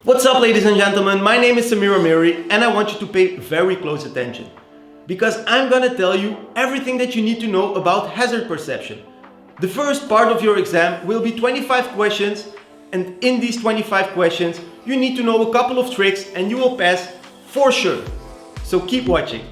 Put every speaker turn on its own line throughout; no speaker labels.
What's up, ladies and gentlemen? My name is Theorie and I want you to pay very close attention because I'm gonna tell you everything that you need to know about hazard perception. The first part of your exam will be 25 questions, and in these 25 questions you need to know a couple of tricks and you will pass for sure. So keep watching.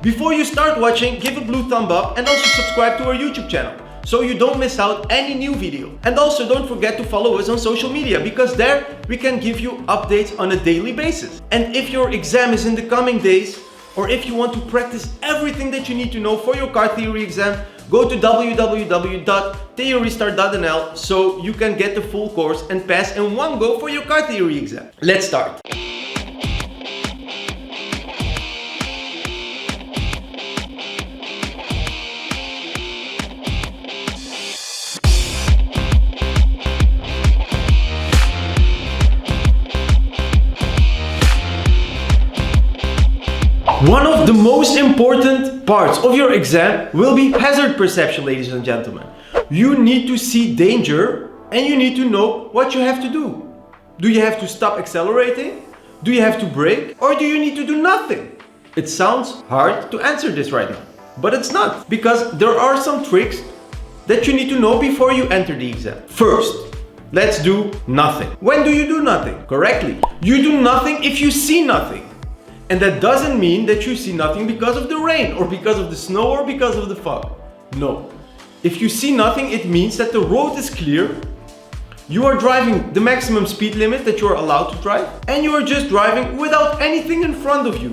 Before you start watching, give a blue thumb up and also subscribe to our YouTube channel so you don't miss out any new video. And also don't forget to follow us on social media because there we can give you updates on a daily basis. And if your exam is in the coming days, or if you want to practice everything that you need to know for your car theory exam, go to www.theoriestar.nl so you can get the full course and pass in one go for your car theory exam. Let's start. One of the most important parts of your exam will be hazard perception, ladies and gentlemen. You need to see danger and you need to know what you have to do. Do you have to stop accelerating? Do you have to brake? Or do you need to do nothing? It sounds hard to answer this right now, but it's not, because there are some tricks that you need to know before you enter the exam. First, let's do nothing. When do you do nothing? Correctly. You do nothing if you see nothing. And that doesn't mean that you see nothing because of the rain or because of the snow or because of the fog. No. If you see nothing, it means that the road is clear. You are driving the maximum speed limit that you are allowed to drive, and you are just driving without anything in front of you.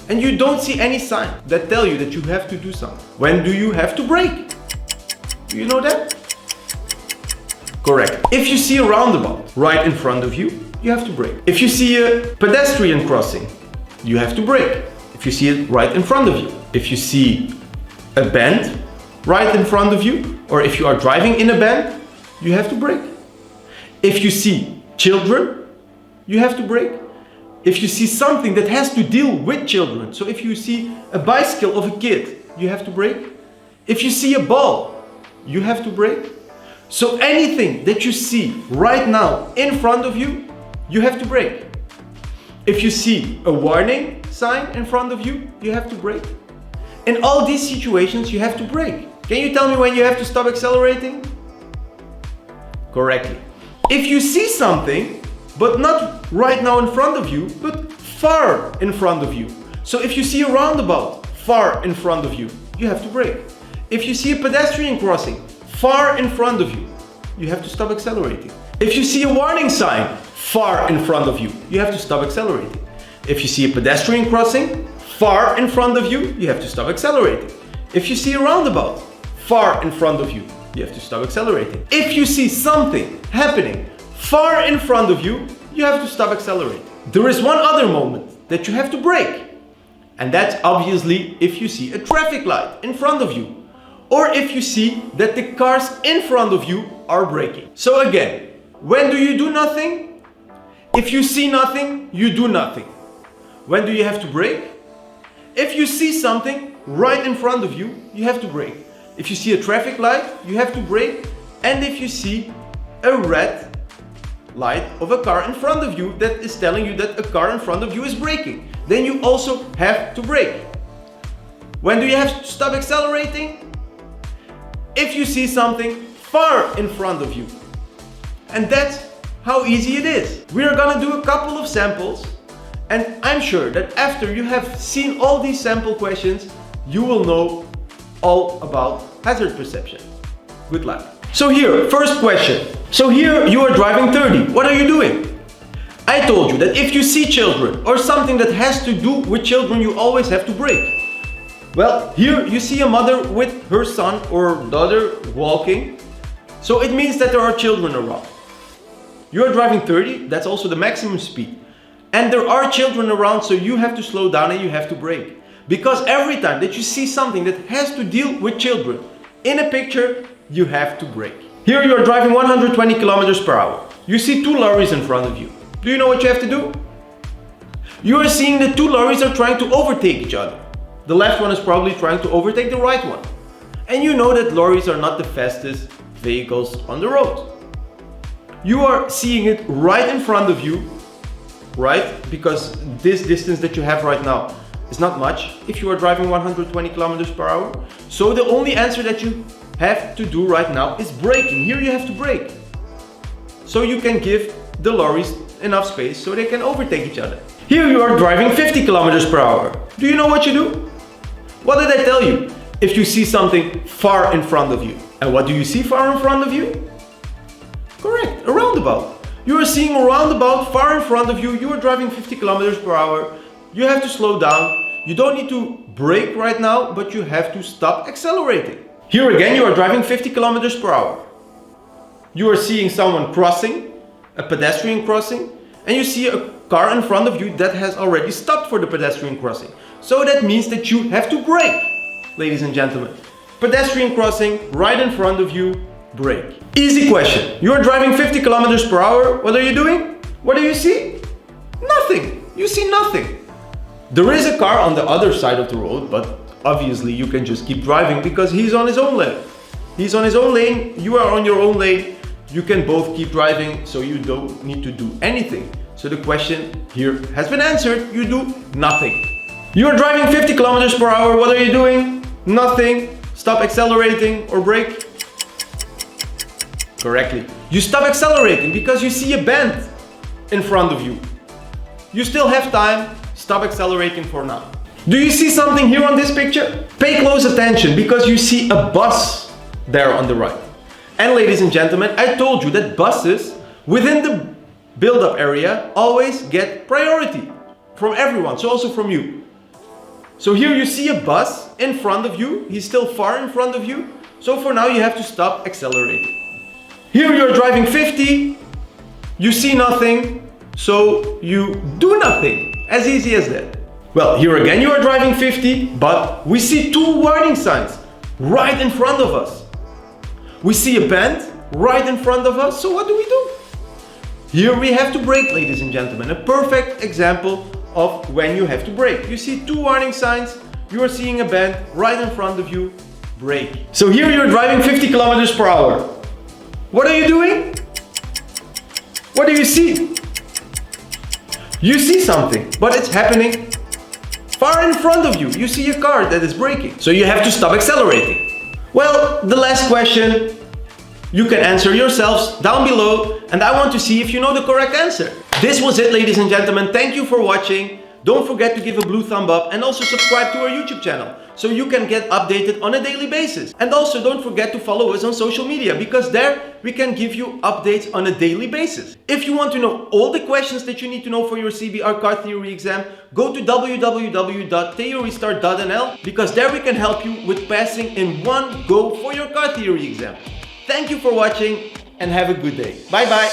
And you don't see any sign that tell you that you have to do something. When do you have to brake? Do you know that? Correct. If you see a roundabout right in front of you, you have to brake. If you see a pedestrian crossing, you have to brake. If you see it right in front of you. If you see a bend right in front of you, or if you are driving in a bend, you have to brake. If you see children, you have to brake. If you see something that has to deal with children, so if you see a bicycle of a kid, you have to brake. If you see a ball, you have to brake. So anything that you see right now in front of you, you have to brake. If you see a warning sign in front of you, you have to brake. In all these situations, you have to brake. Can you tell me when you have to stop accelerating? Correctly. If you see something, but not right now in front of you, but far in front of you. So if you see a roundabout far in front of you, you have to brake. If you see a pedestrian crossing far in front of you, you have to stop accelerating. If you see a warning sign far in front of you, you have to stop accelerating. If you see a pedestrian crossing far in front of you, you have to stop accelerating. If you see a roundabout far in front of you, you have to stop accelerating. If you see something happening far in front of you, you have to stop accelerating. There is one other moment that you have to brake, and that's obviously if you see a traffic light in front of you, or if you see that the cars in front of you are braking. So again, when do you do nothing? If you see nothing, you do nothing. When do you have to brake? If you see something right in front of you, you have to brake. If you see a traffic light, you have to brake. And if you see a red light of a car in front of you that is telling you that a car in front of you is braking, then you also have to brake. When do you have to stop accelerating? If you see something far in front of you. And that's how easy it is. We are gonna do a couple of samples, and I'm sure that after you have seen all these sample questions, you will know all about hazard perception. Good luck. So here, first question. So here you are driving 30. What are you doing? I told you that if you see children or something that has to do with children, you always have to brake. Well, here you see a mother with her son or daughter walking. So it means that there are children around. You are driving 30, that's also the maximum speed. And there are children around, so you have to slow down and you have to brake. Because every time that you see something that has to deal with children in a picture, you have to brake. Here you are driving 120 kilometers per hour. You see two lorries in front of you. Do you know what you have to do? You are seeing that two lorries are trying to overtake each other. The left one is probably trying to overtake the right one. And you know that lorries are not the fastest vehicles on the road. You are seeing it right in front of you, right? Because this distance that you have right now is not much if you are driving 120 kilometers per hour. So the only answer that you have to do right now is braking. Here you have to brake. So you can give the lorries enough space so they can overtake each other. Here you are driving 50 kilometers per hour. Do you know what you do? What did I tell you? If you see something far in front of you. And what do you see far in front of you? Correct, a roundabout. You are seeing a roundabout far in front of you. You are driving 50 kilometers per hour. You have to slow down. You don't need to brake right now, but you have to stop accelerating. Here again, you are driving 50 kilometers per hour. You are seeing someone crossing, a pedestrian crossing, and you see a car in front of you that has already stopped for the pedestrian crossing. So that means that you have to brake, ladies and gentlemen. Pedestrian crossing right in front of you, brake. Easy question. You are driving 50 kilometers per hour. What are you doing? What do you see? Nothing. You see nothing. There is a car on the other side of the road, but obviously you can just keep driving because he's on his own lane. He's on his own lane, you are on your own lane. You can both keep driving, so you don't need to do anything. So the question here has been answered. You do nothing. You are driving 50 kilometers per hour. What are you doing? Nothing. Stop accelerating or brake. Correctly. You stop accelerating because you see a bend in front of you. You still have time. Stop accelerating for now. Do you see something here on this picture? Pay close attention because you see a bus there on the right. And ladies and gentlemen, I told you that buses within the build-up area always get priority from everyone, so also from you. So here you see a bus in front of you. He's still far in front of you. So for now you have to stop accelerating. Here you're driving 50. You see nothing. So you do nothing. As easy as that. Well, here again you are driving 50, but we see two warning signs right in front of us. We see a bend right in front of us. So what do we do? Here we have to brake, ladies and gentlemen. A perfect example of when you have to brake. You see two warning signs. You are seeing a bend right in front of you. Brake. So here you're driving 50 kilometers per hour. What are you doing? What do you see? You see something, but it's happening far in front of you. You see a car that is braking. So you have to stop accelerating. Well, the last question you can answer yourselves down below, and I want to see if you know the correct answer. This was it, ladies and gentlemen. Thank you for watching. Don't forget to give a blue thumb up and also subscribe to our YouTube channel so you can get updated on a daily basis. And also don't forget to follow us on social media because there we can give you updates on a daily basis. If you want to know all the questions that you need to know for your CBR car theory exam, go to www.theoriestart.nl because there we can help you with passing in one go for your car theory exam. Thank you for watching and have a good day. Bye bye.